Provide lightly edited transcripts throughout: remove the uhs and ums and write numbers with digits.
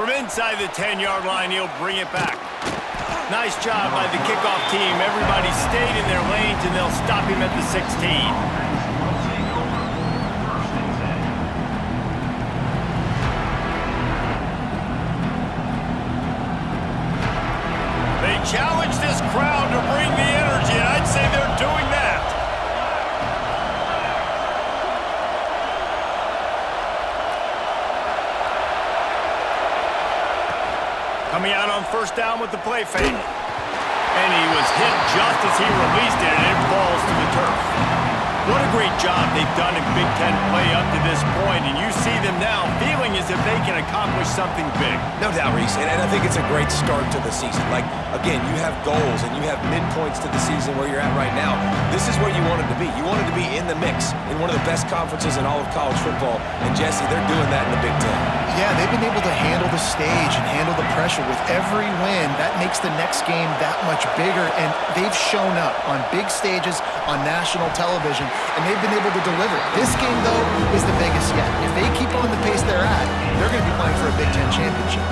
From inside the 10-yard line, he'll bring it back. Nice job by the kickoff team. Everybody stayed in their lanes, and they'll stop him at the 16. Challenge this crowd to bring the energy, and I'd say they're doing that. Coming out on first down with the play fake. And he was hit just as he released it, and it falls to the turf. What a great job they've done in Big Ten play up to this point, and you see them now feeling as if they can accomplish something big. No doubt, Reese, and I think it's a great start to the season. Like, again, you have goals and you have midpoints to the season where you're at right now. This is where you wanted to be. You wanted to be in the mix in one of the best conferences in all of college football, and Jesse, they're doing that in the Big Ten. Yeah, they've been able to handle the stage and handle the pressure. With every win, that makes the next game that much bigger, and they've shown up on big stages on national television, and they've been able to deliver. This game, though, is the biggest yet. If they keep on the pace they're at, they're going to be playing for a Big Ten championship.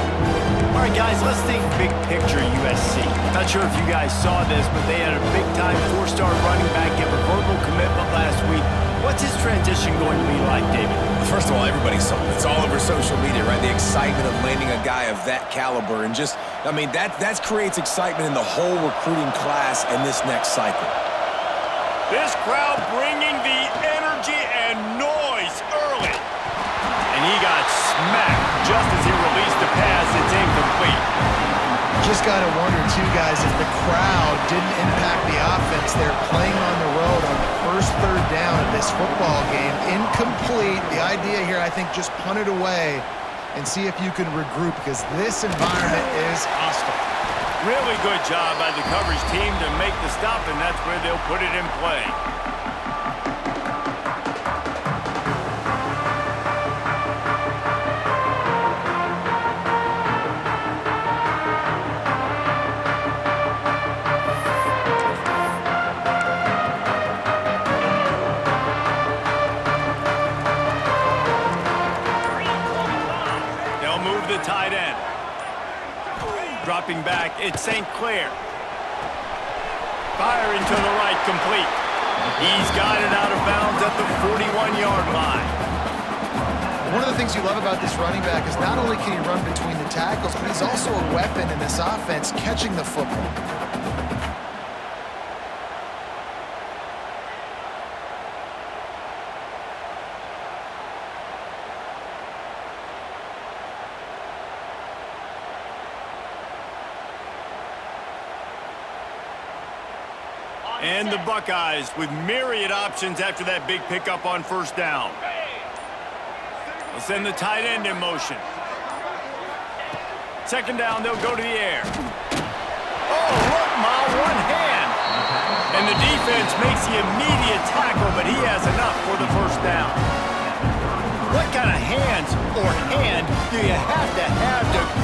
All right, guys, let's think big picture USC. Not sure if you guys saw this, but they had a big-time four-star running back give a verbal commitment last week. What's his transition going to be like, David? First of all, everybody saw it. It's all over social media, right? The excitement of landing a guy of that caliber, and just, I mean, that creates excitement in the whole recruiting class in this next cycle. This crowd bringing the energy and noise early. And he got smacked just as he released the pass. It's incomplete. Just got to wonder, too, guys, if the crowd didn't impact the offense. They're playing on the road on the first third down of this football game. Incomplete. The idea here, I think, just punt it away and see if you can regroup, because this environment is hostile. Really good job by the coverage team to make the stop, and that's where they'll put it in play. They'll move the tight end. Dropping back, it's St. Clair. Firing to the right, complete. He's got it out of bounds at the 41-yard line. One of the things you love about this running back is not only can he run between the tackles, but he's also a weapon in this offense catching the football. And the Buckeyes with myriad options after that big pickup on first down. They'll send the tight end in motion. Second down, they'll go to the air. Oh, look, Ma, one hand. And the defense makes the immediate tackle, but he has enough for the first down. What kind of hands or hand do you have to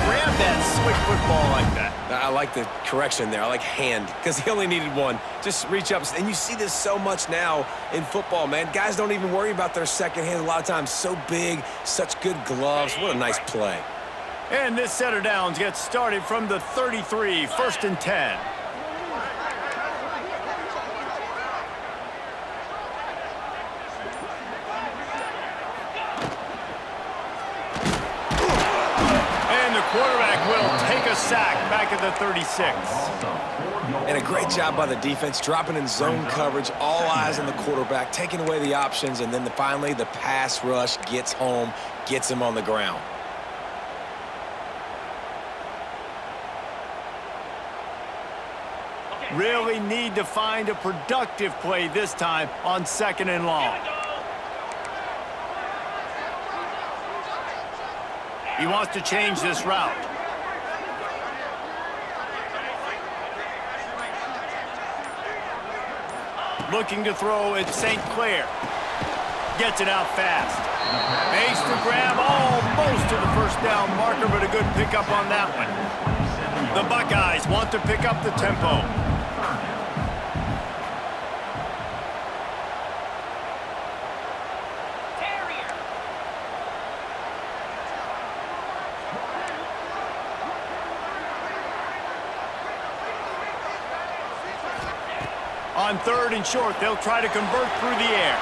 grab that slick football like that? I like the correction there. I like hand, because he only needed one. Just reach up. And you see this so much now in football, man. Guys don't even worry about their second hand a lot of times. So big, such good gloves. What a nice play. And this set of downs gets started from the 33, 1st and 10. Quarterback will take a sack back at the 36. And a great job by the defense, dropping in zone coverage, all eyes on the quarterback, taking away the options, and then finally the pass rush gets home, gets him on the ground. Really need to find a productive play this time on 2nd and long. He wants to change this route. Looking to throw at St. Clair. Gets it out fast. Makes the grab almost to the first down marker, but a good pickup on that one. The Buckeyes want to pick up the tempo. On 3rd and short, they'll try to convert through the air.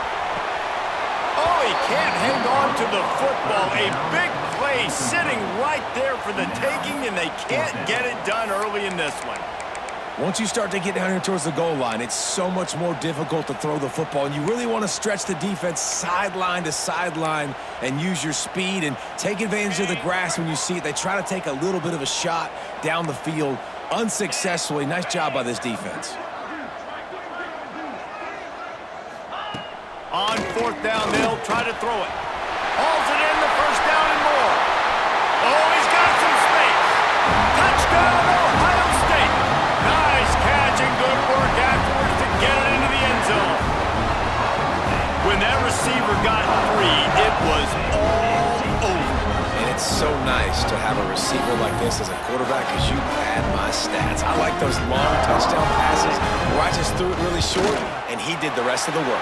Oh, he can't hang on to the football. A big play sitting right there for the taking, and they can't get it done early in this one. Once you start to get down here towards the goal line, it's so much more difficult to throw the football, and you really want to stretch the defense sideline to sideline and use your speed and take advantage of the grass when you see it. They try to take a little bit of a shot down the field unsuccessfully. Nice job by this defense. On 4th down, they'll try to throw it. Hauls it in, the 1st down and more. Oh, he's got some space. Touchdown, Ohio State. Nice catch and good work afterwards to get it into the end zone. When that receiver got free, it was all over. And it's so nice to have a receiver like this as a quarterback because you pad my stats. I like those long touchdown passes where I just threw it really short and he did the rest of the work.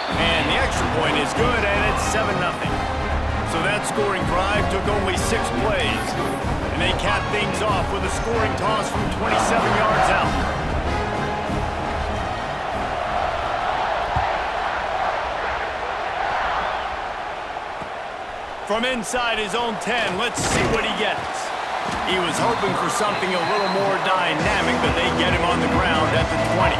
And the extra point is good, and it's 7-0. So that scoring drive took only 6 plays. And they capped things off with a scoring toss from 27 yards out. From inside his own 10, let's see what he gets. He was hoping for something a little more dynamic, but they get him on the ground at the 20.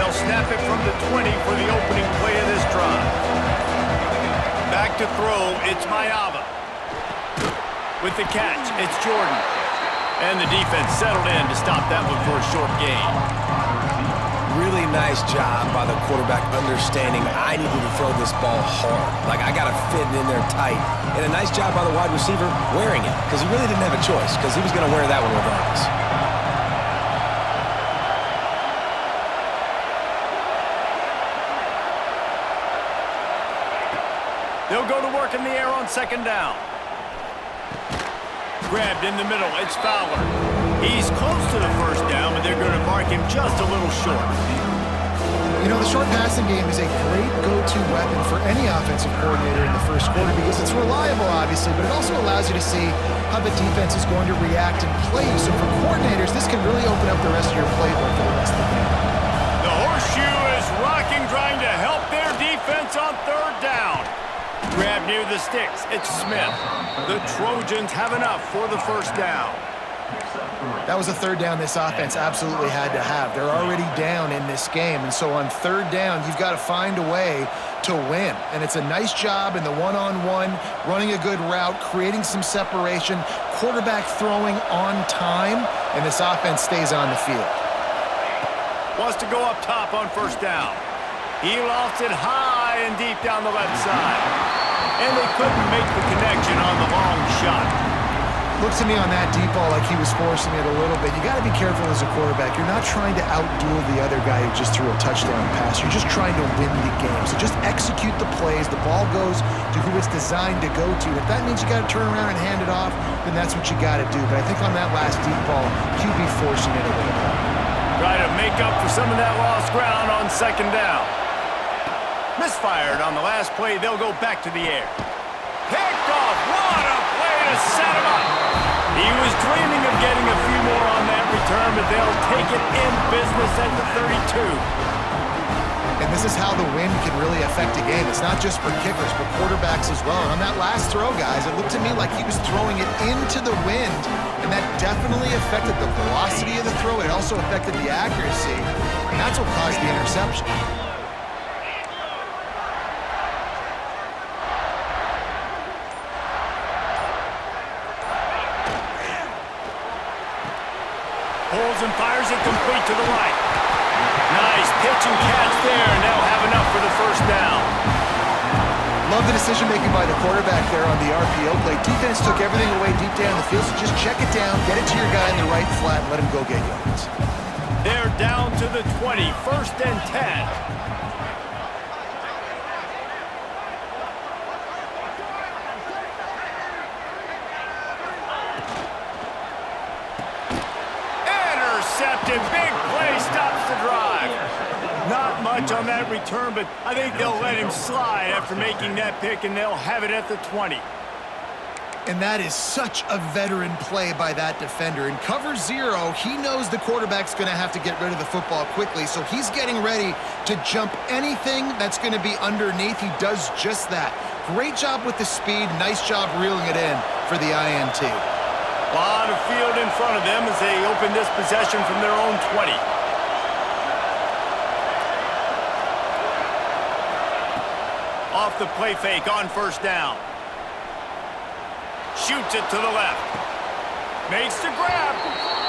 Snap it from the 20 for the opening play of this drive. Back to throw, it's Mayava. With the catch, it's Jordan. And the defense settled in to stop that one for a short gain. Really nice job by the quarterback understanding I needed to throw this ball hard. Like, I got to fit it in there tight. And a nice job by the wide receiver wearing it because he really didn't have a choice because he was going to wear that one regardless. They'll go to work in the air on 2nd down. Grabbed in the middle, it's Fowler. He's close to the 1st down, but they're going to mark him just a little short. You know, the short passing game is a great go-to weapon for any offensive coordinator in the 1st quarter because it's reliable, obviously, but it also allows you to see how the defense is going to react and play you. So for coordinators, this can really open up the rest of your playbook for the rest of the game. The horseshoe is rocking, trying to help their defense on 3rd down. Grab near the sticks, it's Smith. The Trojans have enough for the 1st down. That was a 3rd down this offense absolutely had to have. They're already down in this game, and so on 3rd down, you've got to find a way to win. And it's a nice job in the one-on-one, running a good route, creating some separation, quarterback throwing on time, and this offense stays on the field. Wants to go up top on 1st down. He lofts it high and deep down the left side. And they couldn't make the connection on the long shot. Looks to me on that deep ball like he was forcing it a little bit. You got to be careful as a quarterback. You're not trying to outduel the other guy who just threw a touchdown pass. You're just trying to win the game. So just execute the plays. The ball goes to who it's designed to go to. If that means you got to turn around and hand it off, then that's what you got to do. But I think on that last deep ball, QB forcing it a little bit. Try to make up for some of that lost ground on 2nd down. Misfired on the last play. They'll go back to the air. Picked off. What a play to set him up. He was dreaming of getting a few more on that return, but they'll take it in business at the 32. And this is how the wind can really affect a game. It's not just for kickers, but quarterbacks as well. And on that last throw, guys, it looked to me like he was throwing it into the wind, and that definitely affected the velocity of the throw. It also affected the accuracy, and that's what caused the interception. Pulls and fires it complete to the right. Nice pitch and catch there, and they'll have enough for the 1st down. Love the decision-making by the quarterback there on the RPO play. Defense took everything away deep down the field, so just check it down, get it to your guy in the right flat, and let him go get yards. They're down to the 20, 1st and 10. Intercepted, big play, stops the drive. Not much on that return, but I think they'll let him slide after making that pick, and they'll have it at the 20. And that is such a veteran play by that defender. In cover 0, he knows the quarterback's going to have to get rid of the football quickly, so he's getting ready to jump anything that's going to be underneath. He does just that. Great job with the speed. Nice job reeling it in for the INT. A lot of field in front of them as they open this possession from their own 20. Off the play fake on 1st down. Shoots it to the left. Makes the grab.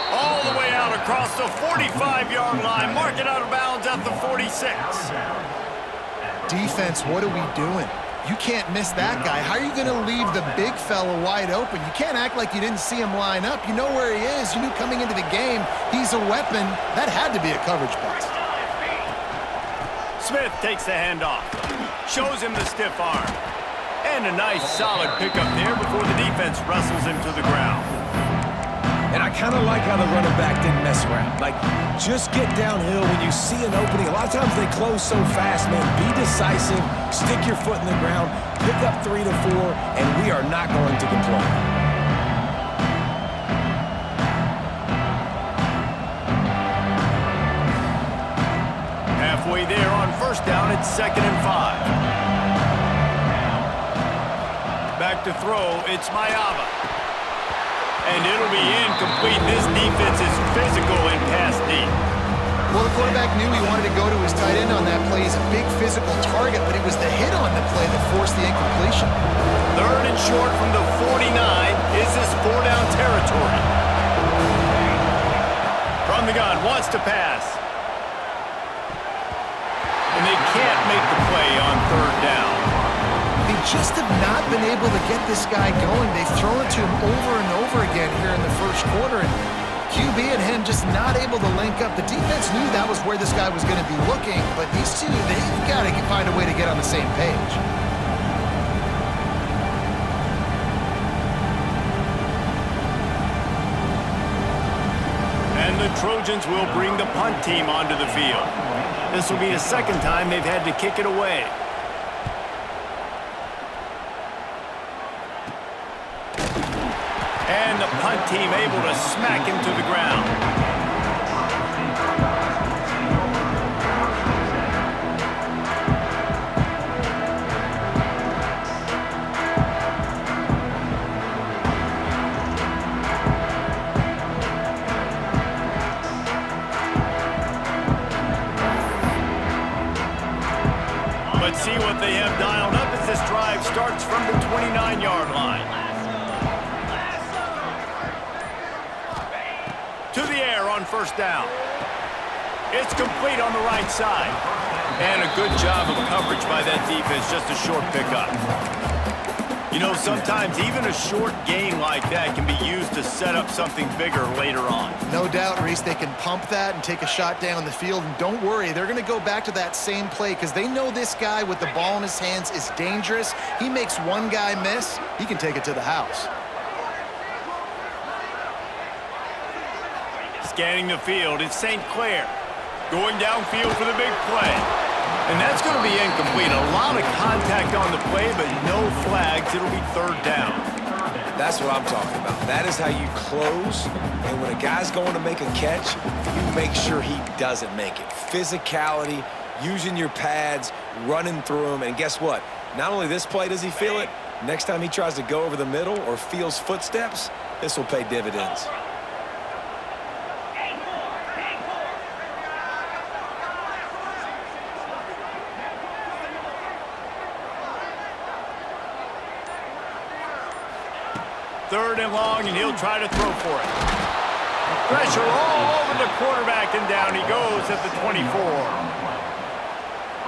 All the way out across the 45-yard line. Mark it out of bounds at the 46. Defense, what are we doing? You can't miss that guy. How are you going to leave the big fella wide open? You can't act like you didn't see him line up. You know where he is. You knew coming into the game he's a weapon. That had to be a coverage bust. Smith takes the handoff. Shows him the stiff arm. And a nice solid pickup there before the defense wrestles him to the ground. And I kind of like how the running back didn't mess around. Like, just get downhill when you see an opening. A lot of times they close so fast, man. Be decisive, stick your foot in the ground, pick up 3 to 4, and we are not going to complain. Halfway there on 1st down, it's 2nd and 5. Back to throw, it's Mayava. And it'll be incomplete. This defense is physical and pass deep. Well, the quarterback knew he wanted to go to his tight end on that play. He's a big physical target, but it was the hit on the play that forced the incompletion. 3rd and short from the 49. Is this 4-down territory? From the gun, wants to pass. And they can't make the play on 3rd down. They just have not been able to get this guy going. They've thrown it to him over and over again here in the 1st quarter, and QB and him just not able to link up. The defense knew that was where this guy was going to be looking, but these two, they've got to find a way to get on the same page. And the Trojans will bring the punt team onto the field. This will be the 2nd time they've had to kick it away. And the punt team able to smack him to the ground. Let's see what they have dialed up as this drive starts from the 29-yard line. To the air on 1st down. It's complete on the right side. And a good job of coverage by that defense, just a short pickup. You know, sometimes even a short gain like that can be used to set up something bigger later on. No doubt, Reese, they can pump that and take a shot down the field. And don't worry, they're going to go back to that same play because they know this guy with the ball in his hands is dangerous. He makes one guy miss, he can take it to the house. Scanning the field, it's St. Clair. Going downfield for the big play. And that's going to be incomplete. A lot of contact on the play, but no flags. It'll be 3rd down. That's what I'm talking about. That is how you close. And when a guy's going to make a catch, you make sure he doesn't make it. Physicality, using your pads, running through them. And guess what? Not only this play does he feel it, next time he tries to go over the middle or feels footsteps, this will pay dividends. Third and long, and he'll try to throw for it. Pressure all over the quarterback, and down he goes at the 24.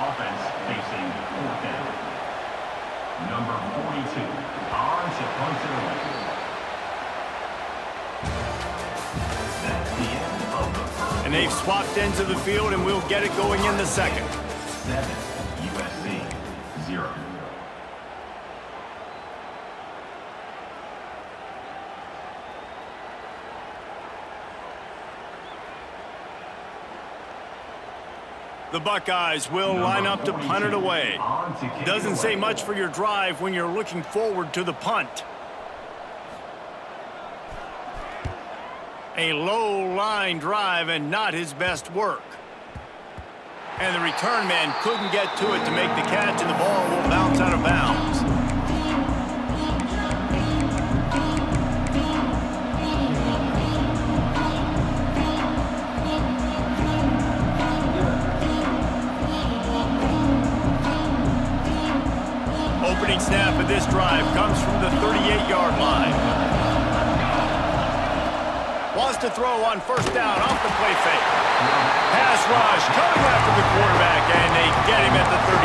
Offense facing 4th down. Number 42, on to punt it away. That's the end of the first. And And they've swapped ends of the field, and we'll get it going in the second. 7, USC 0. The Buckeyes will line up to punt it away. Doesn't say much for your drive when you're looking forward to the punt. A low line drive and not his best work. And the return man couldn't get to it to make the catch, and the ball will bounce out of bounds. Opening snap of this drive comes from the 38-yard line. Wants to throw on first down off the play fake. Pass rush coming after the quarterback, and they get him at the 32.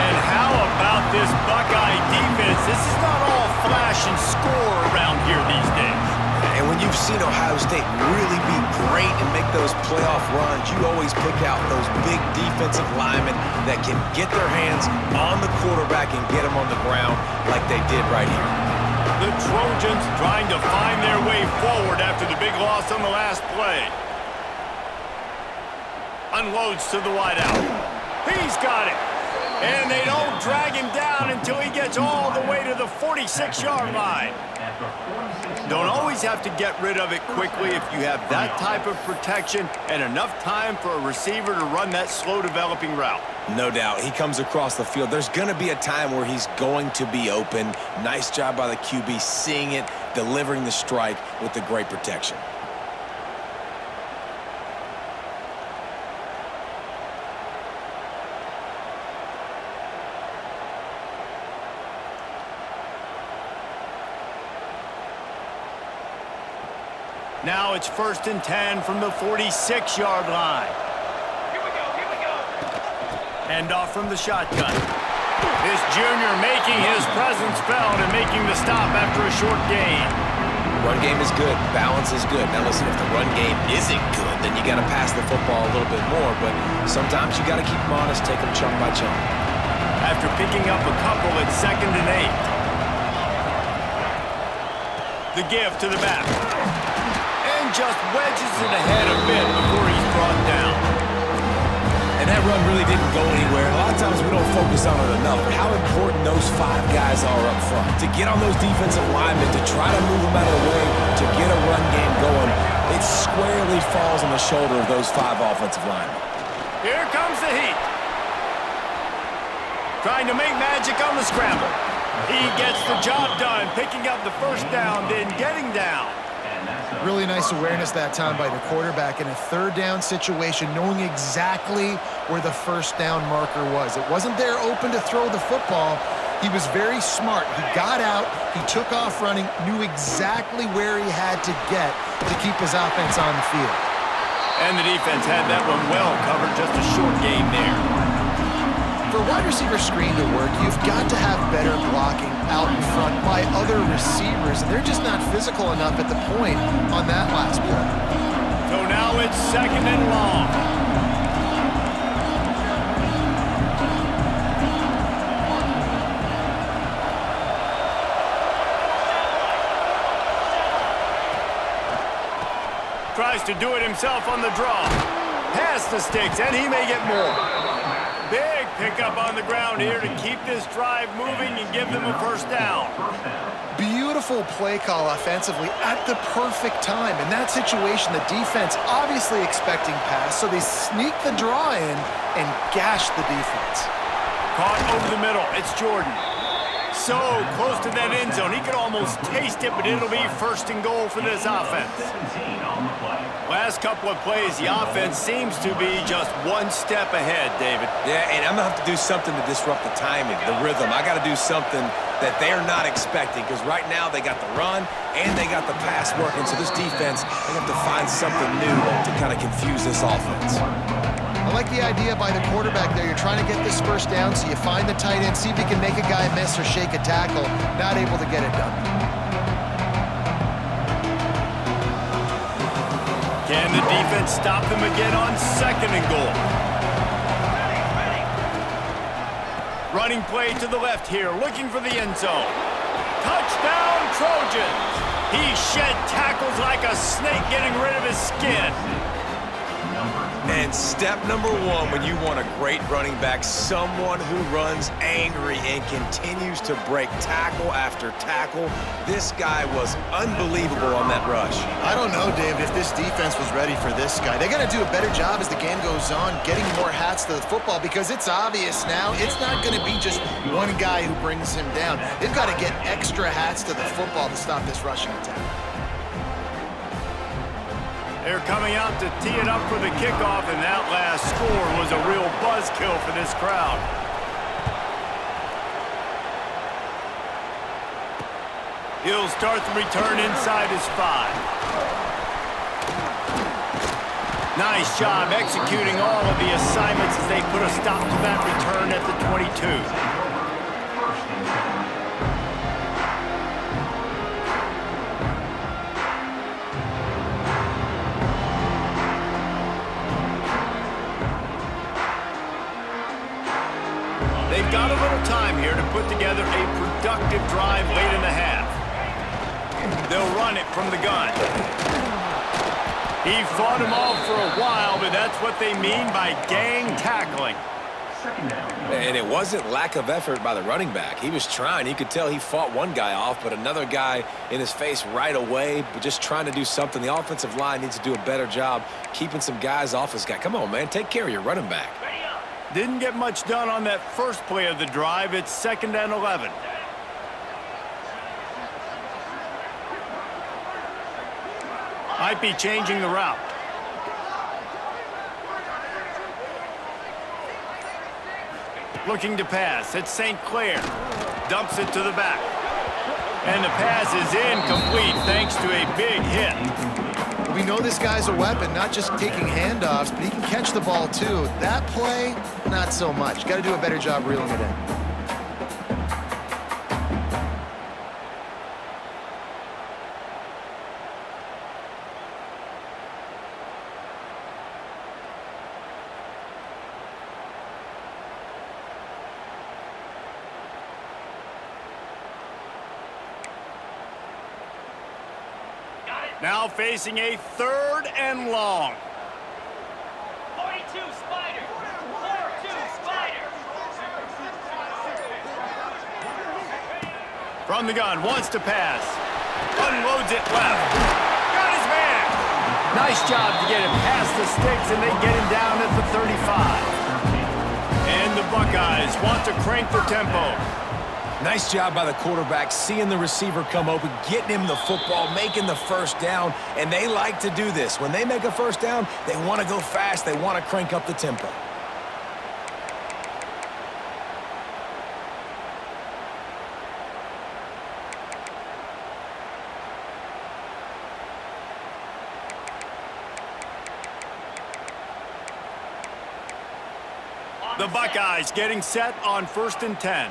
And how about this Buckeye defense? This is not all flash and score around here these days. And when you've seen Ohio State really be great and make those playoff runs, you always pick out those big defensive linemen that can get their hands on the quarterback and get him on the ground like they did right here. The Trojans trying to find their way forward after the big loss on the last play. Unloads to the wideout. He's got it. And they don't drag him down until he gets all the way to the 46-yard line. Don't always have to get rid of it quickly if you have that type of protection and enough time for a receiver to run that slow-developing route. No doubt. He comes across the field. There's going to be a time where he's going to be open. Nice job by the QB seeing it, delivering the strike with the great protection. Now it's 1st and 10 from the 46-yard line. Here we go. Hand off from the shotgun. This junior making his presence felt and making the stop after a short gain. Run game is good. Balance is good. Now listen, if the run game isn't good, then you got to pass the football a little bit more. But sometimes you got to keep them honest, take them chunk by chunk. After picking up a couple at 2nd and 8. The give to the back. Just wedges it ahead a bit before he's brought down. And that run really didn't go anywhere. A lot of times we don't focus on it enough, but how important those 5 guys are up front. To get on those defensive linemen, to try to move them out of the way, to get a run game going, it squarely falls on the shoulder of those 5 offensive linemen. Here comes the heat. Trying to make magic on the scramble. He gets the job done, picking up the first down, then getting down. Really nice awareness that time by the quarterback in a 3rd down situation, knowing exactly where the first down marker was. It wasn't there open to throw the football. He was very smart. He got out, he took off running, knew exactly where he had to get to keep his offense on the field. And the defense had that one well covered, just a short game there. For a wide receiver screen to work, you've got to have better blocking out in front by other receivers, and they're just not physical enough at the point on that last play. So now it's 2nd and long. Tries to do it himself on the draw. Pass the sticks, and he may get more. Big pickup on the ground here to keep this drive moving and give them a first down. Beautiful play call offensively at the perfect time. In that situation, the defense obviously expecting pass, so they sneak the draw in and gash the defense. Caught over the middle. It's Jordan. So close to that end zone. He could almost taste it, but it'll be 1st and goal for this offense. Last couple of plays, the offense seems to be just one step ahead, David. Yeah, and I'm going to have to do something to disrupt the timing, the rhythm. I got to do something that they're not expecting, because right now they got the run and they got the pass working. So this defense, they have to find something new to kind of confuse this offense. I like the idea by the quarterback there. You're trying to get this first down, so you find the tight end, see if you can make a guy miss or shake a tackle. Not able to get it done. Can the defense stop them again on 2nd and goal? Running play to the left here, looking for the end zone. Touchdown, Trojans! He shed tackles like a snake getting rid of his skin. And step number one when you want a great running back, someone who runs angry and continues to break tackle after tackle. This guy was unbelievable on that rush. I don't know, David, if this defense was ready for this guy. They got to do a better job as the game goes on, getting more hats to the football, because it's obvious now it's not going to be just one guy who brings him down. They've got to get extra hats to the football to stop this rushing attack. They're coming out to tee it up for the kickoff, and that last score was a real buzzkill for this crowd. He'll start the return inside his 5. Nice job executing all of the assignments as they put a stop to that return at the 22. They've got a little time here to put together a productive drive late in the half. They'll run it from the gun. He fought him off for a while, but that's what they mean by gang tackling. And it wasn't lack of effort by the running back. He was trying. You could tell he fought one guy off, but another guy in his face right away, but just trying to do something. The offensive line needs to do a better job keeping some guys off his guy. Come on, man. Take care of your running back. Didn't get much done on that first play of the drive. It's 2nd and 11. Might be changing the route. Looking to pass. It's St. Clair. Dumps it to the back. And the pass is incomplete thanks to a big hit. We know this guy's a weapon, not just taking handoffs, but he can catch the ball too. That play, not so much. Got to do a better job reeling it in. Now facing a 3rd and long. 42 Spider. 4-2 Spider. From the gun, wants to pass. Unloads it left. Got his man. Nice job to get him past the sticks, and they get him down at the 35. And the Buckeyes want to crank the tempo. Nice job by the quarterback, seeing the receiver come open, getting him the football, making the first down, and they like to do this. When they make a first down, they want to go fast, they want to crank up the tempo. The Buckeyes getting set on 1st and 10.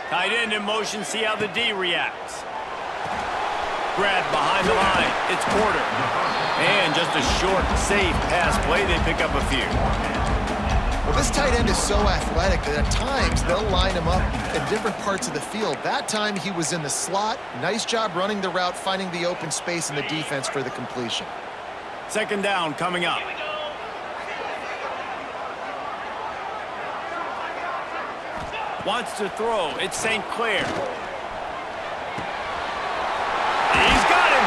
Tight end in motion, see how the D reacts. Grab behind the line, it's Porter. And just a short, safe pass play, they pick up a few. Well, this tight end is so athletic that at times they'll line him up in different parts of the field. That time he was in the slot. Nice job running the route, finding the open space in the defense for the completion. 2nd down coming up. Wants to throw. It's St. Clair. He's got him.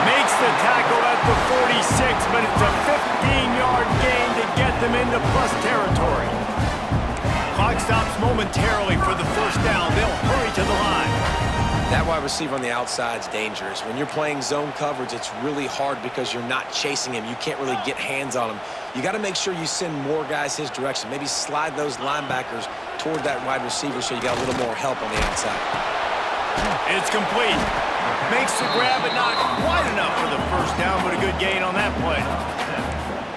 Makes the tackle at the 46, but it's a 15-yard gain to get them into plus territory. Clock stops momentarily for the 1st down. They'll hurry to the line. That wide receiver on the outside is dangerous. When you're playing zone coverage, it's really hard because you're not chasing him. You can't really get hands on him. You got to make sure you send more guys his direction. Maybe slide those linebackers toward that wide receiver so you got a little more help on the outside. It's complete. Makes the grab, but not quite enough for the 1st down, but a good gain on that play.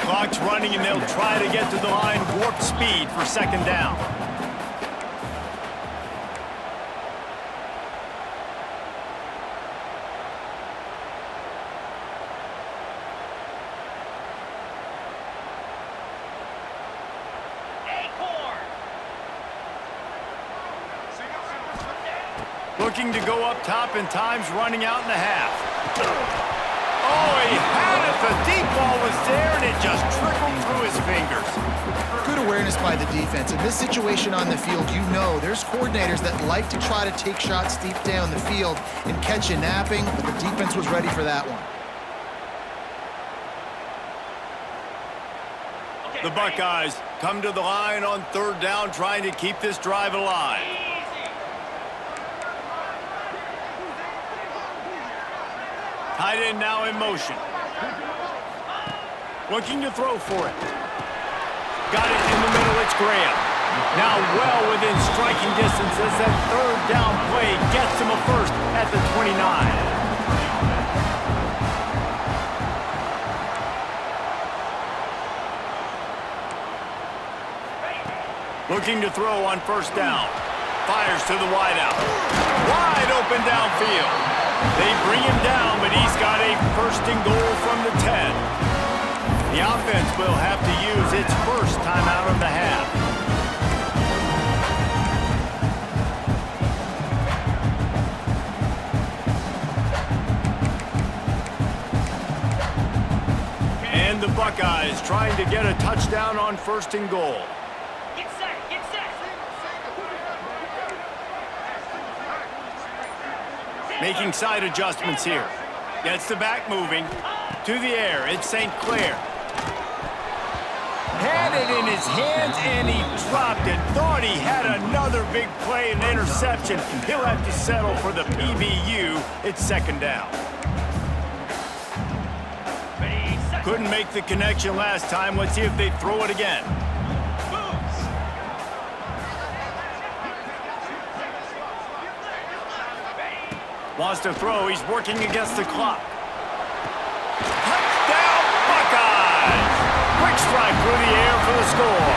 Clock's running, and they'll try to get to the line warp speed for 2nd down. Looking to go up top, and time's running out in the half. Oh, he had it. The deep ball was there, and it just trickled through his fingers. Good awareness by the defense. In this situation on the field, you know there's coordinators that like to try to take shots deep down the field and catch you napping, but the defense was ready for that one. The Buckeyes come to the line on 3rd down, trying to keep this drive alive. Tight end now in motion. Looking to throw for it. Got it in the middle, it's Graham. Now well within striking distance as that 3rd down play gets him a first at the 29. Looking to throw on 1st down. Fires to the wideout. Wide open downfield. They bring him down, but he's got a 1st and goal from the 10. The offense will have to use its first timeout of the half. And the Buckeyes trying to get a touchdown on 1st and goal. Get set, get set. Making side adjustments here. Gets the back moving. To the air, it's St. Clair. Had it in his hands, and he dropped it. Thought he had another big play and interception. He'll have to settle for the PBU. It's 2nd down. Ready, set. Couldn't make the connection last time. Let's see if they throw it again. Moves. Wants to throw. He's working against the clock. Touchdown, Buckeyes! Quick strike through the air for the score.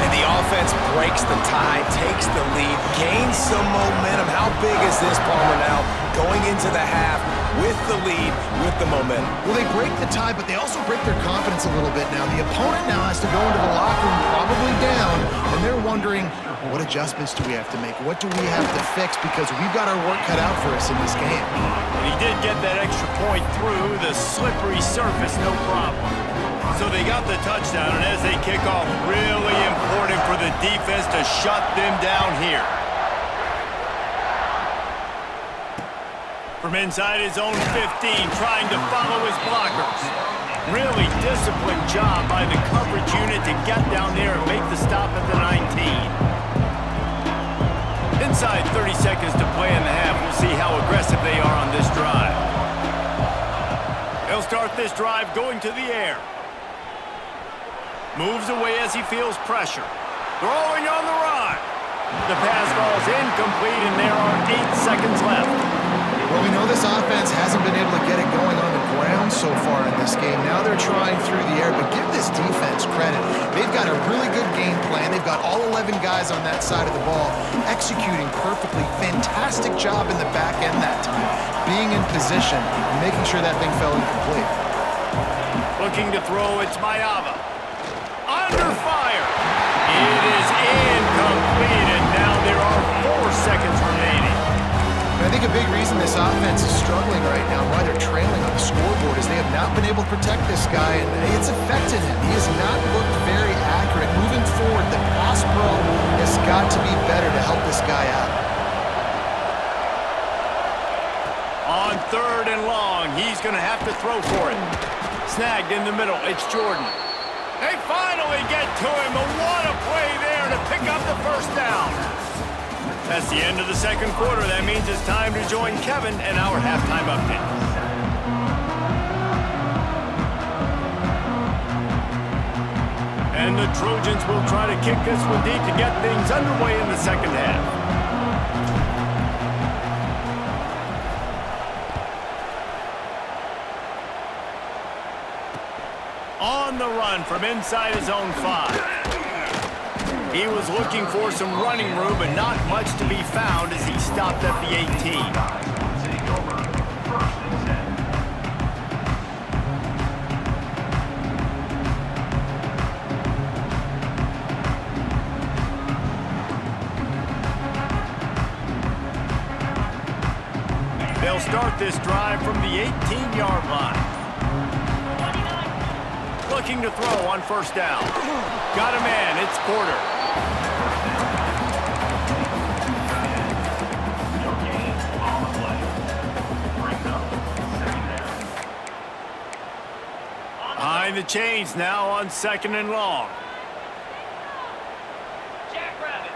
And the offense breaks the tie, takes the lead, gains some momentum. How big is this, Palmer, now going into the half with the lead, with the momentum? Well, they break the tie, but they also break their confidence a little bit now. The opponent now has to go into the locker room probably down, and they're wondering, what adjustments do we have to make? What do we have to fix? Because we've got our work cut out for us in this game. And he did get that extra point through the slippery surface, no problem. So they got the touchdown, and as they kick off, really important for the defense to shut them down here. From inside his own 15, trying to follow his blockers. Really disciplined job by the coverage unit to get down there and make the stop at the 19. Inside 30 seconds to play in the half. We'll see how aggressive they are on this drive. They'll start this drive going to the air. Moves away as he feels pressure. Throwing on the run. The pass falls incomplete, and there are 8 seconds left. Well, we know this offense hasn't been able to get it going on the ground so far in this game. Now they're trying through the air, but give this defense credit. They've got a really good game plan. They've got all 11 guys on that side of the ball executing perfectly. Fantastic job in the back end that time, being in position and making sure that thing fell incomplete. Looking to throw, it's Mayava. Under fire. It is incomplete, and now there are 4 seconds remaining. I think a big reason this offense is struggling right now, why they're trailing on the scoreboard, is they have not been able to protect this guy, and it's affected him. He has not looked very accurate. Moving forward, the pass pro has got to be better to help this guy out. On 3rd and long, he's going to have to throw for it. Snagged in the middle, it's Jordan. They finally get to him, but what a play there to pick up the 1st down. That's the end of the 2nd quarter. That means it's time to join Kevin and our halftime update. And the Trojans will try to kick this one deep to get things underway in the 2nd half. On the run from inside his own 5. He was looking for some running room, but not much to be found as he stopped at the 18. Take over 1st and 10. start this drive from the 18-yard line. Looking to throw on first down. Got a man, it's Porter. No gain on the play. Brings up second down. Behind the chains now on 2nd and long. Jackrabbit.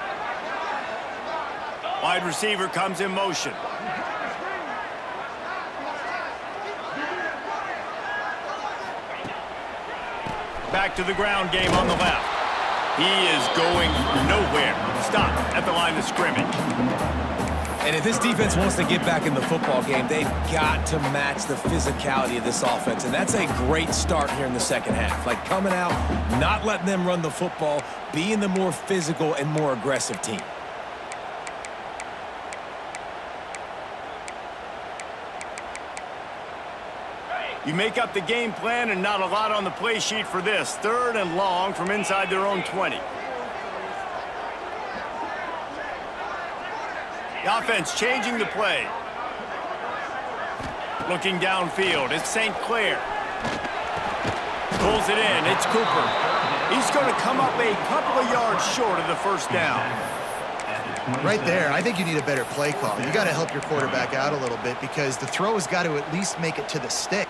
Wide receiver comes in motion. Back to the ground game on the left. He is going nowhere. Stop at the line of scrimmage. And if this defense wants to get back in the football game, they've got to match the physicality of this offense. And that's a great start here in the second half. Like coming out, not letting them run the football, being the more physical and more aggressive team. You make up the game plan and not a lot on the play sheet for this. 3rd and long from inside their own 20. The offense changing the play. Looking downfield, it's St. Clair. Pulls it in, it's Cooper. He's going to come up a couple of yards short of the first down. Right there, I think you need a better play call. You got to help your quarterback out a little bit because the throw has got to at least make it to the stick.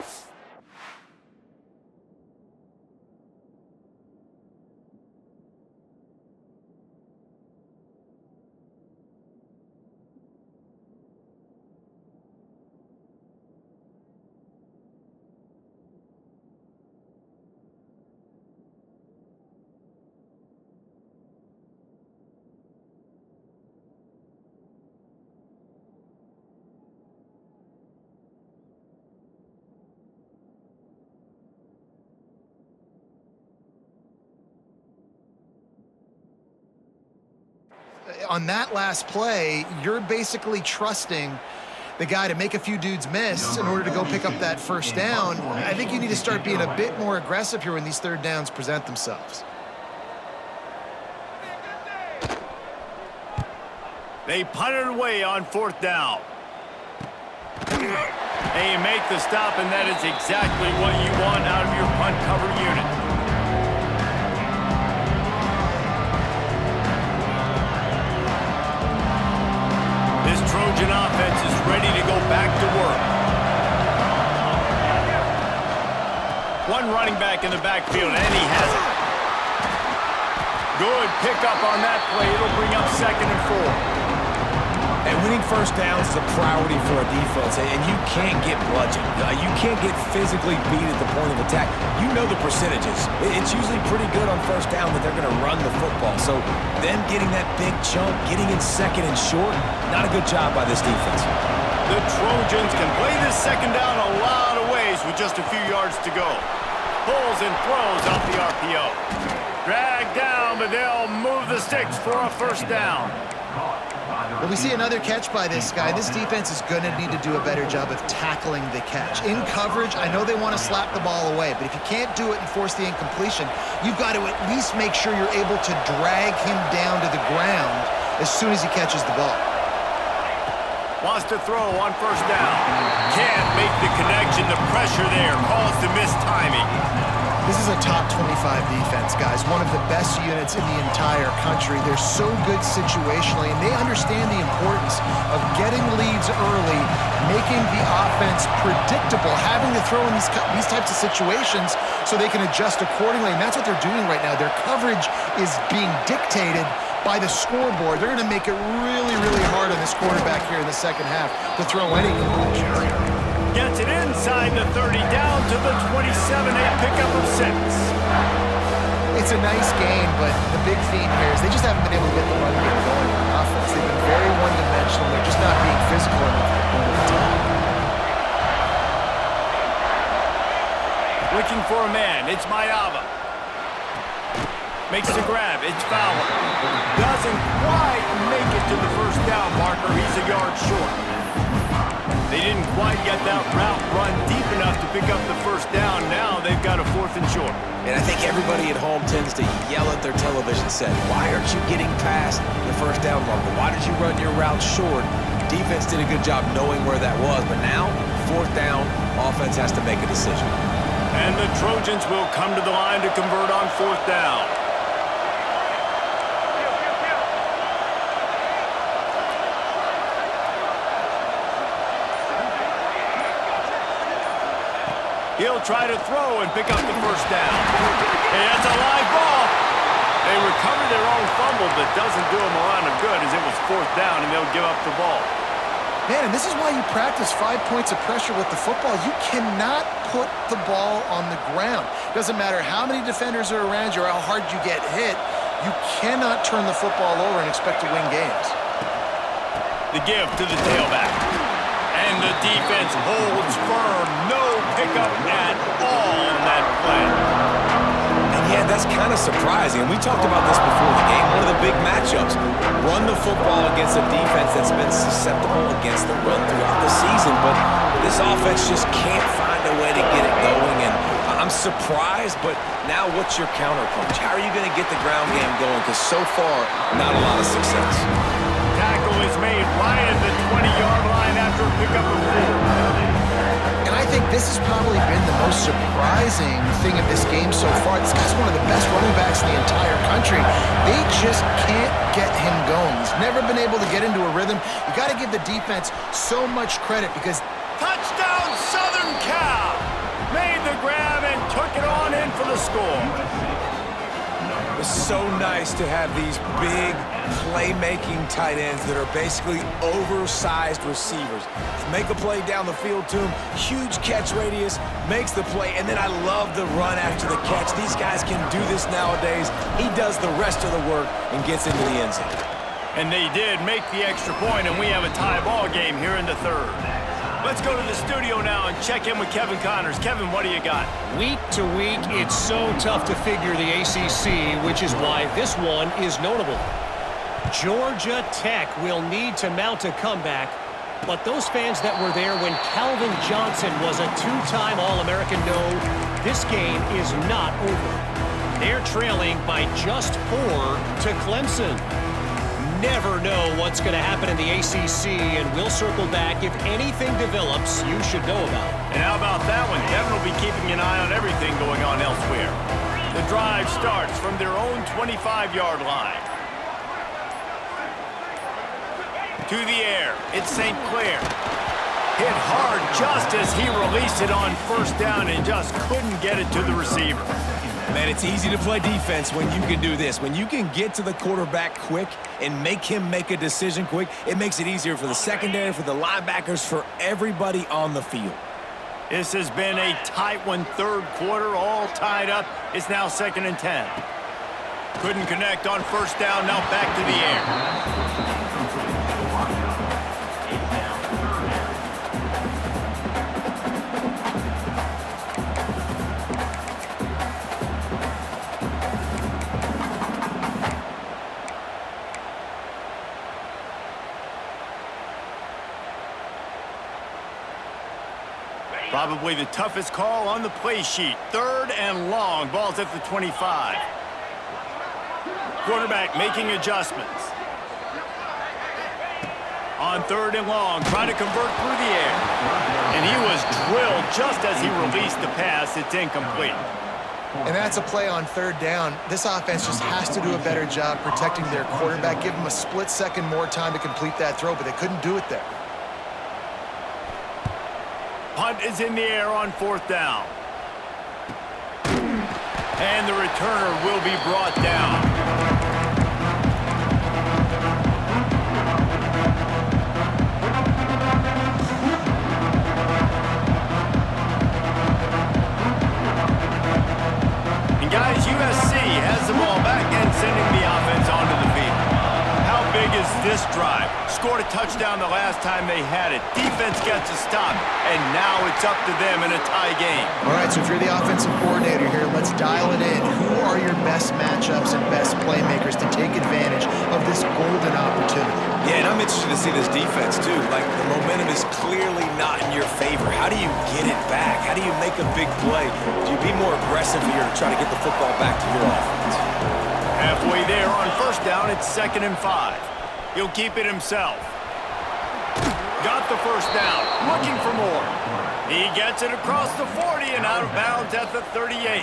On that last play, you're basically trusting the guy to make a few dudes miss in order to go pick up that first down. I think you need to start being a bit more aggressive here when these 3rd downs present themselves. They punt it away on 4th down. They make the stop, and that is exactly what you want out of your punt cover unit. This Trojan offense is ready to go back to work. One running back in the backfield, and he has it. Good pickup on that play. It'll bring up 2nd and 4. And winning first downs is a priority for a defense, and you can't get bludgeoned. You can't get physically beat at the point of attack. You know the percentages. It's usually pretty good on first down that they're going to run the football. So them getting that big chunk, getting in 2nd and short, not a good job by this defense. The Trojans can play this 2nd down a lot of ways with just a few yards to go. Pulls and throws off the RPO. Dragged down, but they'll move the sticks for a first down. Well, we see another catch by this guy. This defense is going to need to do a better job of tackling the catch. In coverage, I know they want to slap the ball away, but if you can't do it and force the incompletion, you've got to at least make sure you're able to drag him down to the ground as soon as he catches the ball. Wants to throw on first down. Can't make the connection. The pressure there calls the missed timing. This is a top 25 defense, guys. One of the best units in the entire country. They're so good situationally, and they understand the importance of getting leads early, making the offense predictable, having to throw in these types of situations so they can adjust accordingly, and that's what they're doing right now. Their coverage is being dictated by the scoreboard. They're going to make it really, really hard on this quarterback here in the second half to throw anything. Gets it inside the 30, down to the 27, a pickup of 6. It's a nice game, but the big theme here is they just haven't been able to get the run game going on offense. They've been very one-dimensional. They're just not being physical enough at the time. Looking for a man, it's Mayava. Makes the grab, it's Fowler. Doesn't quite make it to the first down marker. He's a yard short. They didn't quite get that route run deep enough to pick up the first down. Now they've got a 4th and short. And I think everybody at home tends to yell at their television set, why aren't you getting past the first down marker? Why did you run your route short? Defense did a good job knowing where that was, but now, 4th down, offense has to make a decision. And the Trojans will come to the line to convert on 4th down. He'll try to throw and pick up the 1st down. And that's a live ball. They recover their own fumble, but doesn't do them a lot of good as it was 4th down and they'll give up the ball. Man, and this is why you practice 5 points of pressure with the football. You cannot put the ball on the ground. Doesn't matter how many defenders are around you or how hard you get hit. You cannot turn the football over and expect to win games. The give to the tailback. And the defense holds firm. No pickup at all on that play. And yeah, that's kind of surprising. And we talked about this before the game. One of the big matchups. Run the football against a defense that's been susceptible against the run throughout the season. But this offense just can't find a way to get it going. And I'm surprised, but now what's your counterpunch? How are you going to get the ground game going? Because so far, not a lot of success. Tackle is made right at the 20-yard line after a pickup of 4. And I think this has probably been the most surprising thing of this game so far. This guy's one of the best running backs in the entire country. They just can't get him going. He's never been able to get into a rhythm. You got to give the defense so much credit because Touchdown Southern Cal! Made the grab and took it on in for the score. It's so nice to have these big playmaking tight ends that are basically oversized receivers. Make a play down the field to him, huge catch radius, makes the play, and then I love the run after the catch. These guys can do this nowadays. He does the rest of the work and gets into the end zone. And they did make the extra point, and we have a tie ball game here in the 3rd. Let's go to the studio now and check in with Kevin Connors. Kevin, what do you got? Week to week, it's so tough to figure the ACC, which is why this one is notable. Georgia Tech will need to mount a comeback, but those fans that were there when Calvin Johnson was a 2-time All-American know this game is not over. They're trailing by just 4 to Clemson. Never know what's going to happen in the ACC, and we'll circle back if anything develops you should know about. And how about that one? Kevin will be keeping an eye on everything going on elsewhere. The drive starts from their own 25-yard line. To the air, it's St. Clair. Hit hard just as he released it on 1st down and just couldn't get it to the receiver. Man, it's easy to play defense when you can do this. When you can get to the quarterback quick and make him make a decision quick, it makes it easier for the secondary, for the linebackers, for everybody on the field. This has been a tight one, 3rd quarter, all tied up. It's now 2nd and 10. Couldn't connect on 1st down, now back to the air. Probably the toughest call on the play sheet. 3rd and long. Ball's at the 25. Quarterback making adjustments. On 3rd and long, trying to convert through the air. And he was drilled just as he released the pass. It's incomplete. And that's a play on 3rd down. This offense just has to do a better job protecting their quarterback. Give him a split second more time to complete that throw, but they couldn't do it there. Punt is in the air on 4th down. And the returner will be brought down. And guys, USC has the ball back and sending the offense onto the field. How big is this drive? Scored a touchdown the last time they had it. Defense gets a stop, and now it's up to them in a tie game. All right, so if you're the offensive coordinator here, let's dial it in. Who are your best matchups and best playmakers to take advantage of this golden opportunity? Yeah, and I'm interested to see this defense, too. Like, the momentum is clearly not in your favor. How do you get it back? How do you make a big play? Do you be more aggressive here to try to get the football back to your offense? Halfway there on 1st down, it's 2nd and 5. He'll keep it himself. Got the first down, looking for more. He gets it across the 40 and out of bounds at the 38.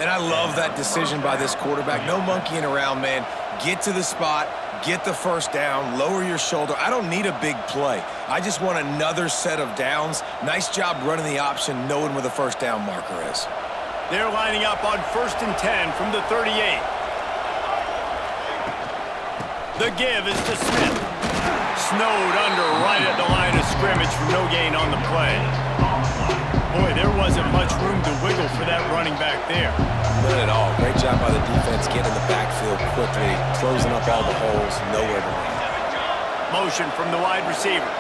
And I love that decision by this quarterback. No monkeying around, man. Get to the spot, get the first down, lower your shoulder. I don't need a big play. I just want another set of downs. Nice job running the option, knowing where the first down marker is. They're lining up on 1st and 10 from the 38. The give is to Smith. Snowed under right at the line of scrimmage for no gain on the play. Boy, there wasn't much room to wiggle for that running back there. None at all. Great job by the defense getting in the backfield quickly, closing up all the holes, nowhere to run. Motion from the wide receiver.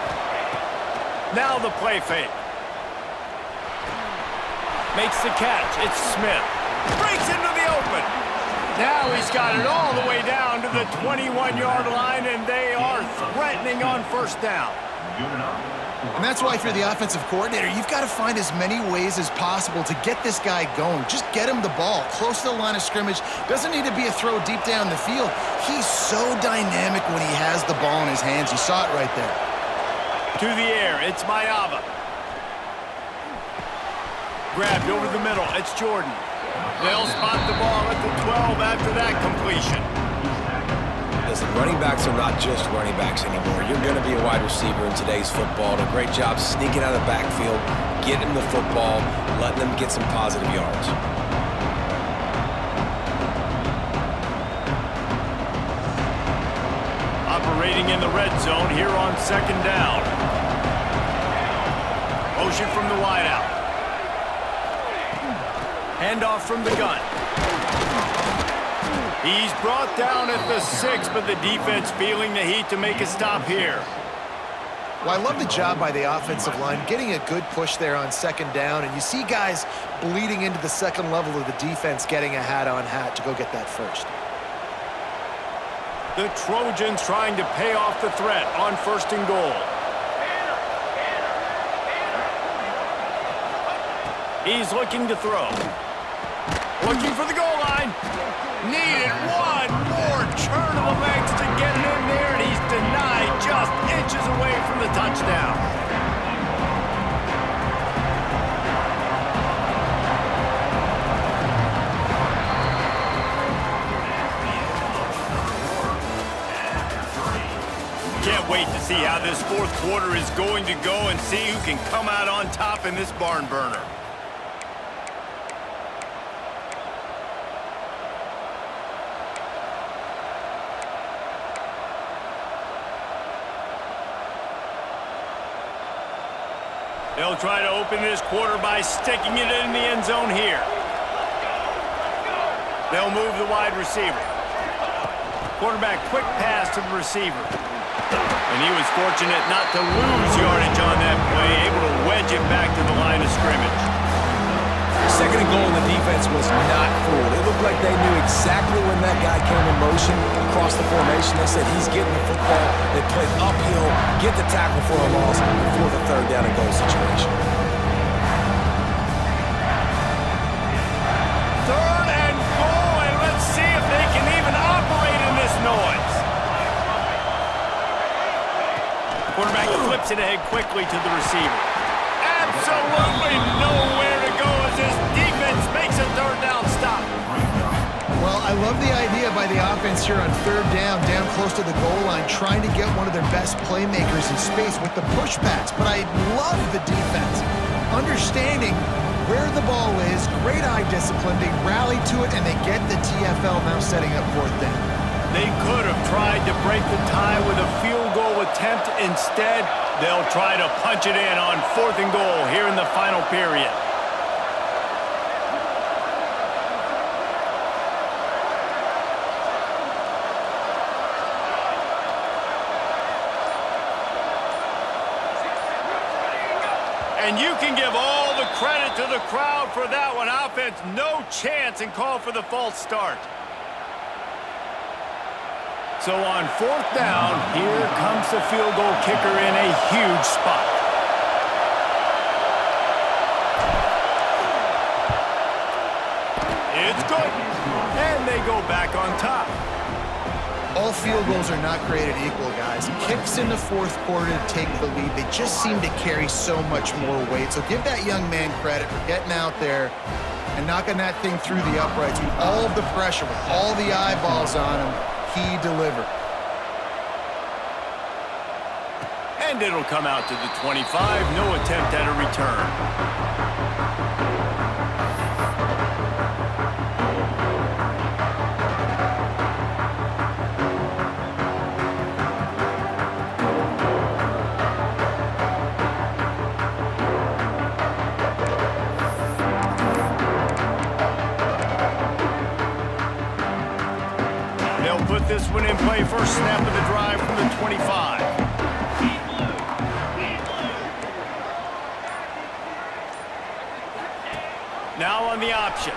Now the play fake. Makes the catch. It's Smith. Breaks into the open. Now he's got it all the way down to the 21-yard line, and they are threatening on first down. And that's why if you're the offensive coordinator, you've got to find as many ways as possible to get this guy going. Just get him the ball close to the line of scrimmage. Doesn't need to be a throw deep down the field. He's so dynamic when he has the ball in his hands. You saw it right there. To the air, it's Mayava. Grabbed over the middle, it's Jordan. They'll spot the ball at the 12 after that completion. Listen, running backs are not just running backs anymore. You're going to be a wide receiver in today's football. And a great job sneaking out of the backfield, getting them the football, letting them get some positive yards. Operating in the red zone here on 2nd down. Motion from the wideout. Handoff from the gun. He's brought down at the 6, but the defense feeling the heat to make a stop here. Well, I love the job by the offensive line, getting a good push there on 2nd down, and you see guys bleeding into the second level of the defense, getting a hat-on-hat to go get that first. The Trojans trying to pay off the threat on 1st and goal. He's looking to throw. Looking for the goal line. Needed one more turn of the legs to get it in there, and he's denied just inches away from the touchdown. Can't wait to see how this 4th quarter is going to go and see who can come out on top in this barn burner. They'll try to open this quarter by sticking it in the end zone here. They'll move the wide receiver. Quarterback quick pass to the receiver. And he was fortunate not to lose yardage on that play, able to wedge it back to the line of scrimmage. 2nd and goal, and the defense was not fooled. It looked like they knew exactly when that guy came in motion across the formation. They said he's getting the football. They played uphill, get the tackle for a loss before the 3rd down and goal situation. 3rd and goal, and let's see if they can even operate in this noise. Quarterback flips it ahead quickly to the receiver. Absolutely nowhere to go as this defense makes a 3rd down stop. Well, I love the idea by the offense here on 3rd down close to the goal line, trying to get one of their best playmakers in space with the push pass. But I love the defense, understanding where the ball is, great eye discipline. They rally to it, and they get the TFL now setting up 4th down. They could have tried to break the tie with a field goal attempt. Instead, they'll try to punch it in on 4th and goal here in the final period. And you can give all the credit to the crowd for that one. Offense, no chance, and call for the false start. So on 4th down, here comes the field goal kicker in a huge spot. It's good, and they go back on top. All field goals are not created equal, guys. Kicks in the fourth quarter to take the lead. They just seem to carry so much more weight. So give that young man credit for getting out there and knocking that thing through the uprights with all of the pressure, with all the eyeballs on him. He delivered. And it'll come out to the 25. No attempt at a return. They'll put this one in play. First snap of the drive from the 25. Now on the option.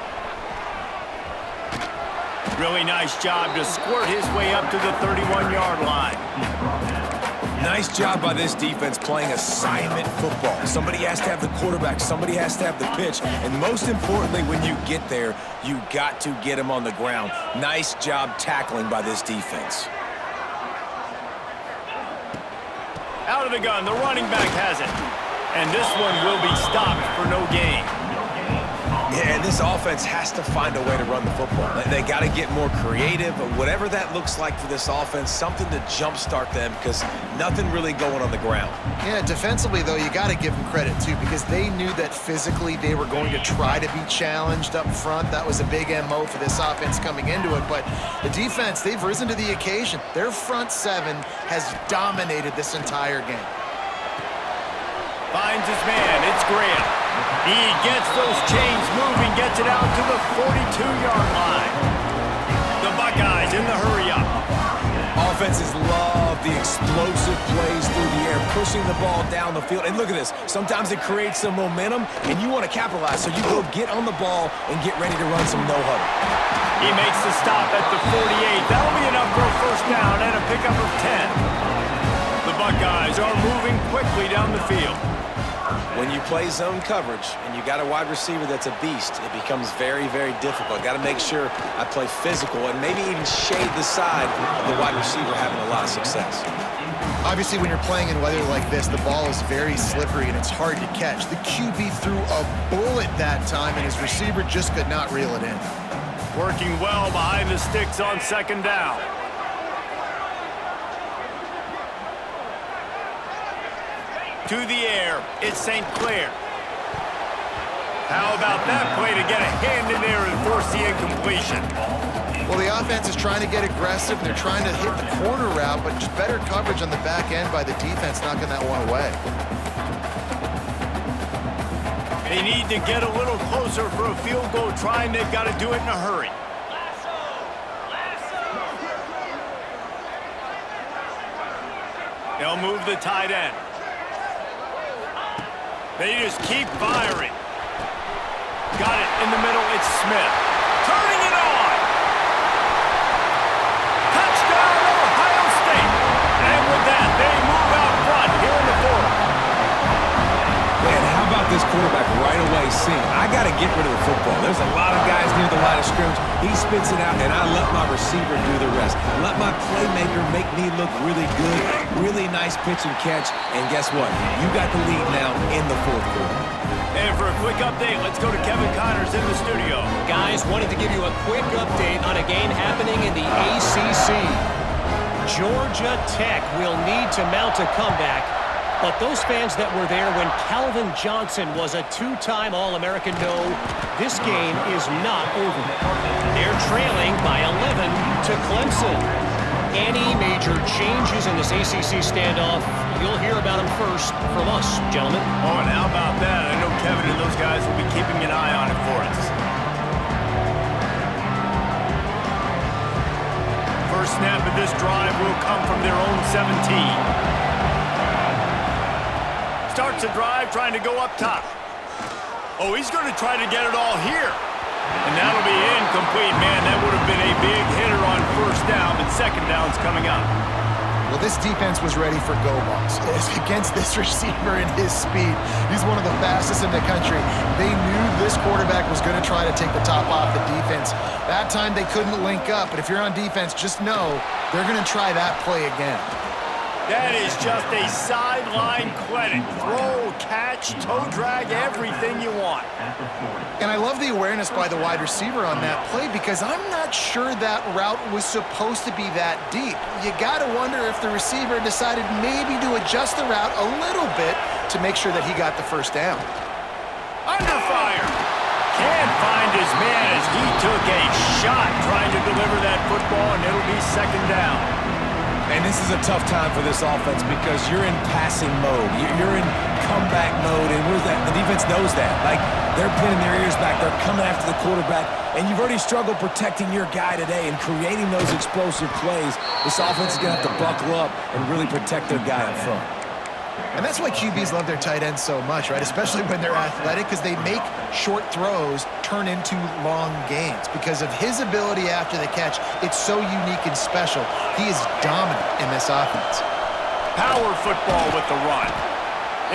Really nice job to squirt his way up to the 31-yard line. Nice job by this defense playing assignment football. Somebody has to have the quarterback, somebody has to have the pitch, and most importantly, when you get there, you got to get him on the ground. Nice job tackling by this defense. Out of the gun, the running back has it. And this one will be stopped for no gain. Yeah, and this offense has to find a way to run the football. They got to get more creative, but whatever that looks like for this offense, something to jumpstart them because nothing really going on the ground. Yeah, defensively, though, you got to give them credit, too, because they knew that physically they were going to try to be challenged up front. That was a big MO for this offense coming into it. But the defense, they've risen to the occasion. Their front seven has dominated this entire game. Finds his man. It's Graham. He gets those chains moving, gets it out to the 42-yard line. The Buckeyes in the hurry-up. Offenses love the explosive plays through the air, pushing the ball down the field. And look at this. Sometimes it creates some momentum, and you want to capitalize. So you go get on the ball and get ready to run some no-huddle. He makes the stop at the 48. That'll be enough for a first down and a pickup of 10. The Buckeyes are moving quickly down the field. When you play zone coverage and you got a wide receiver that's a beast, it becomes very, very difficult. Got to make sure I play physical and maybe even shade the side of the wide receiver having a lot of success. Obviously, when you're playing in weather like this, the ball is very slippery and it's hard to catch. The QB threw a bullet that time, and his receiver just could not reel it in. Working well behind the sticks on second down. To the air, it's St. Clair. How about that play to get a hand in there and force the incompletion? Well, the offense is trying to get aggressive, and they're trying to hit the corner route, but just better coverage on the back end by the defense knocking that one away. They need to get a little closer for a field goal try, and they've got to do it in a hurry. They'll move the tight end. They just keep firing. Got it in the middle. It's Smith. Turning it on. Touchdown, Ohio State. And with that, they move out front here in the fourth. Man, how about this quarterback right away seeing, I got to get rid of the football. There's a lot of guys near the line of scrimmage. He spits it out, and I let my receiver do the rest. Let my playmaker make me look really good. Really nice pitch and catch. And guess what? You got the lead now in the fourth quarter. And for a quick update, let's go to Kevin Connors in the studio. Guys, wanted to give you a quick update on a game happening in the ACC. Georgia Tech will need to mount a comeback, but those fans that were there when Calvin Johnson was a two-time All-American know this game is not over. They're trailing by 11 to Clemson. Any major changes in this ACC standoff, you'll hear about them first from us, gentlemen. Oh, and how about that? I know Kevin and those guys will be keeping an eye on it for us. First snap of this drive will come from their own 17. Starts the drive trying to go up top. Oh, he's going to try to get it all here. And that'll be incomplete, man. That would have been a big hitter on first down, but second down's coming up. Well, this defense was ready for go balls. Against this receiver and his speed, he's one of the fastest in the country. They knew this quarterback was going to try to take the top off the defense. That time they couldn't link up, but if you're on defense, just know they're going to try that play again. That is just a sideline clinic. Throw, catch, toe drag, everything you want. And I love the awareness by the wide receiver on that play because I'm not sure that route was supposed to be that deep. You got to wonder if the receiver decided maybe to adjust the route a little bit to make sure that he got the first down. Under fire. Can't find his man as he took a shot trying to deliver that football, and it'll be second down. And this is a tough time for this offense because you're in passing mode. You're in comeback mode, and the defense knows that. Like, they're pinning their ears back. They're coming after the quarterback, and you've already struggled protecting your guy today and creating those explosive plays. This offense is going to have to buckle up and really protect their guy up front. And that's why QBs love their tight ends so much, right? Especially when they're athletic, because they make short throws turn into long gains. Because of his ability after the catch, it's so unique and special. He is dominant in this offense. Power football with the run.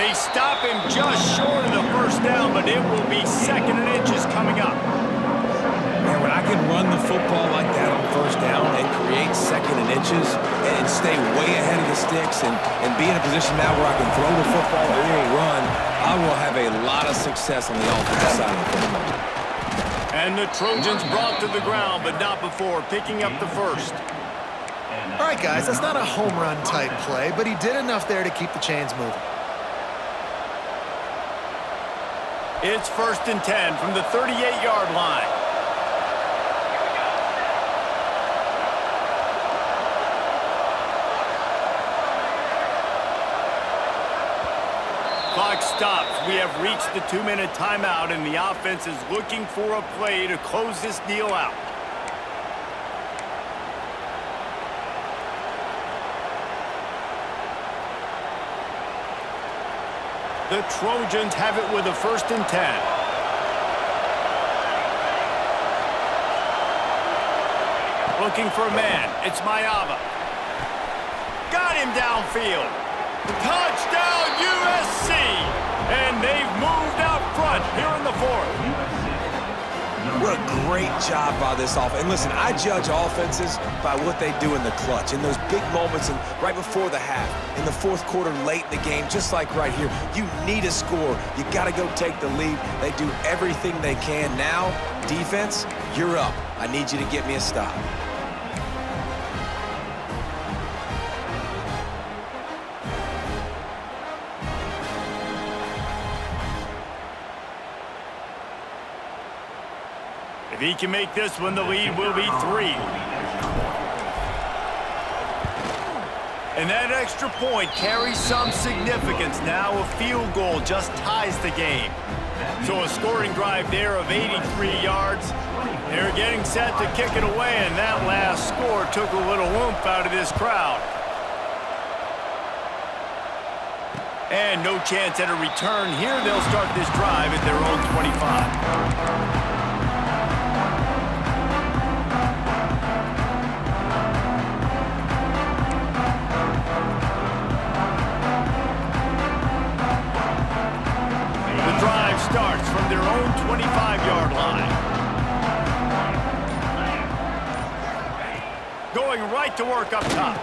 They stop him just short of the first down, but it will be second and inches coming up. Man, when I can run the football like that on first down and create second and inches and stay way ahead of the sticks and be in a position now where I can throw the football or run, I will have a lot of success on the offensive side of the football. And the Trojans brought to the ground, but not before picking up the first. All right, guys, that's not a home run type play, but he did enough there to keep the chains moving. It's 1st and 10 from the 38-yard line. Clock stops. We have reached the 2-minute timeout, and the offense is looking for a play to close this deal out. The Trojans have it with a 1st and 10. Looking for a man. It's Mayava. Got him downfield. Touchdown USC! And they've moved out front here in the 4th. What a great job by this offense. And listen, I judge offenses by what they do in the clutch, in those big moments and right before the half, in the 4th quarter, late in the game, just like right here. You need a score. You got to go take the lead. They do everything they can. Now, defense, you're up. I need you to get me a stop. If he can make this one, the lead will be 3. And that extra point carries some significance. Now a field goal just ties the game. So a scoring drive there of 83 yards. They're getting set to kick it away, and that last score took a little oomph out of this crowd. And no chance at a return here. They'll start this drive at their own 25. Starts from their own 25-yard line. Going right to work up top.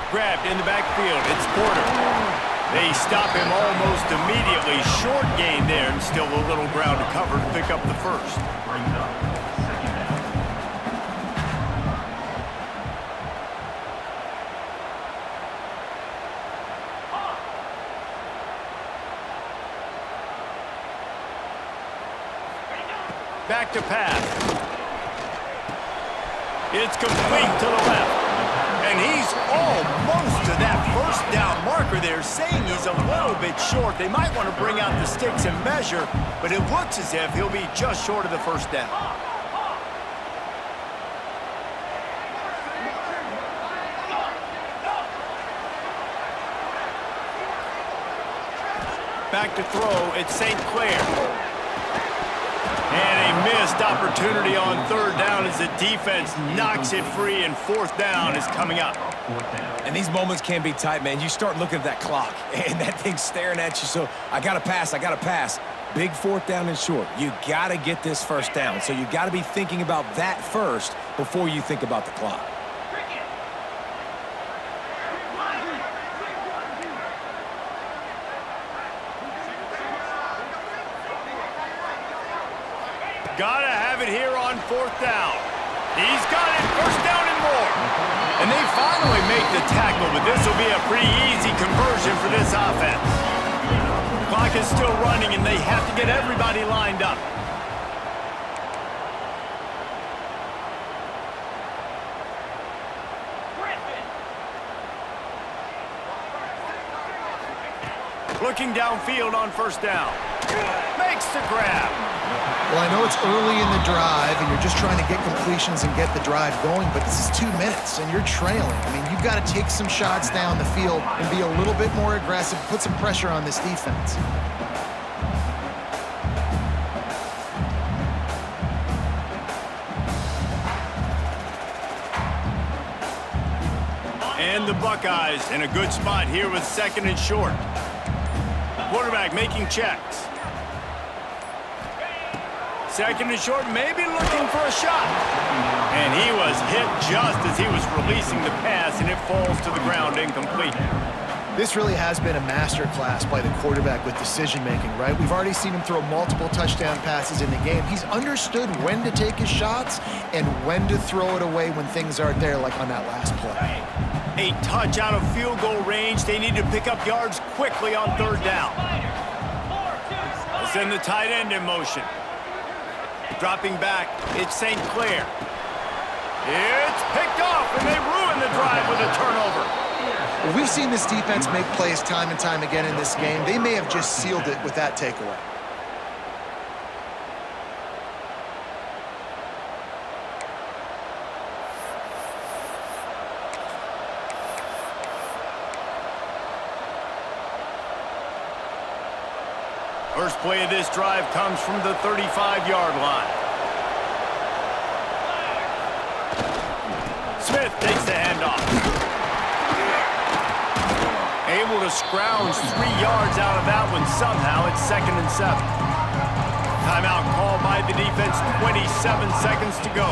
Grabbed in the backfield. It's Porter. They stop him almost immediately. Short gain there, and still a little ground to cover to pick up the first. Back to pass. It's complete to the left. And he's almost to that first down marker there, saying he's a little bit short. They might want to bring out the sticks and measure, but it looks as if he'll be just short of the first down. Back to throw, it's St. Clair. And a missed opportunity on third down as the defense knocks it free, and fourth down is coming up. And these moments can be tight, man. You start looking at that clock, and that thing's staring at you. So I got to pass, I got to pass. Big fourth down and short. You got to get this first down. So you got to be thinking about that first before you think about the clock. Gotta have it here on fourth down. He's got it, first down and more. And they finally make the tackle, but this will be a pretty easy conversion for this offense. Clock is still running, and they have to get everybody lined up. Looking downfield on first down. Makes the grab. Well, I know it's early in the drive, and you're just trying to get completions and get the drive going, but this is 2 minutes, and you're trailing. I mean, you've got to take some shots down the field and be a little bit more aggressive, put some pressure on this defense. And the Buckeyes in a good spot here with second and short. Quarterback making checks. Second and short, maybe looking for a shot. And he was hit just as he was releasing the pass, and it falls to the ground incomplete. This really has been a masterclass by the quarterback with decision-making, right? We've already seen him throw multiple touchdown passes in the game. He's understood when to take his shots and when to throw it away when things aren't there, like on that last play. A touch out of field goal range. They need to pick up yards quickly on third down. They send the tight end in motion. Dropping back, it's St. Clair. It's picked off, and they ruin the drive with a turnover. Well, we've seen this defense make plays time and time again in this game. They may have just sealed it with that takeaway. First play of this drive comes from the 35-yard line. Smith takes the handoff. Able to scrounge 3 yards out of that one somehow. It's 2nd and 7. Timeout called by the defense, 27 seconds to go.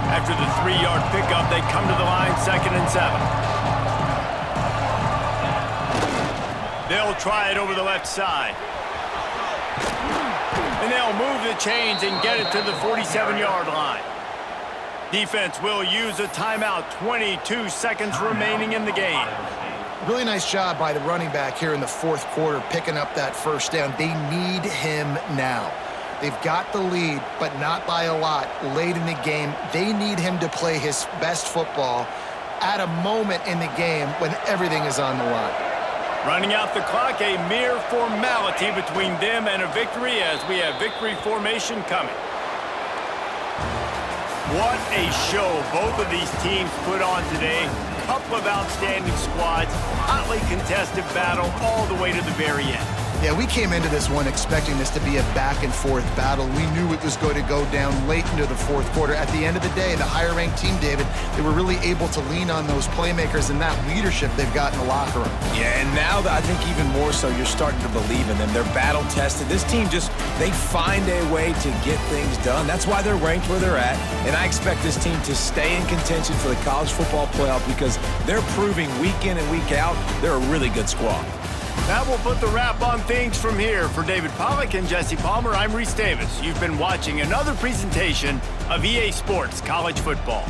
After the 3-yard pickup, they come to the line, 2nd and 7. They'll try it over the left side. And they'll move the chains and get it to the 47-yard line. Defense will use a timeout, 22 seconds remaining in the game. Really nice job by the running back here in the fourth quarter, picking up that first down. They need him now. They've got the lead, but not by a lot late in the game. They need him to play his best football at a moment in the game when everything is on the line. Running out the clock, a mere formality between them and a victory as we have victory formation coming. What a show both of these teams put on today. Couple of outstanding squads, hotly contested battle all the way to the very end. Yeah, we came into this one expecting this to be a back-and-forth battle. We knew it was going to go down late into the fourth quarter. At the end of the day, the higher-ranked team, David, they were really able to lean on those playmakers and that leadership they've got in the locker room. Yeah, and now I think even more so, you're starting to believe in them. They're battle-tested. This team they find a way to get things done. That's why they're ranked where they're at. And I expect this team to stay in contention for the college football playoff because they're proving week in and week out they're a really good squad. That will put the wrap on things from here. For David Pollack and Jesse Palmer, I'm Reese Davis. You've been watching another presentation of EA Sports College Football.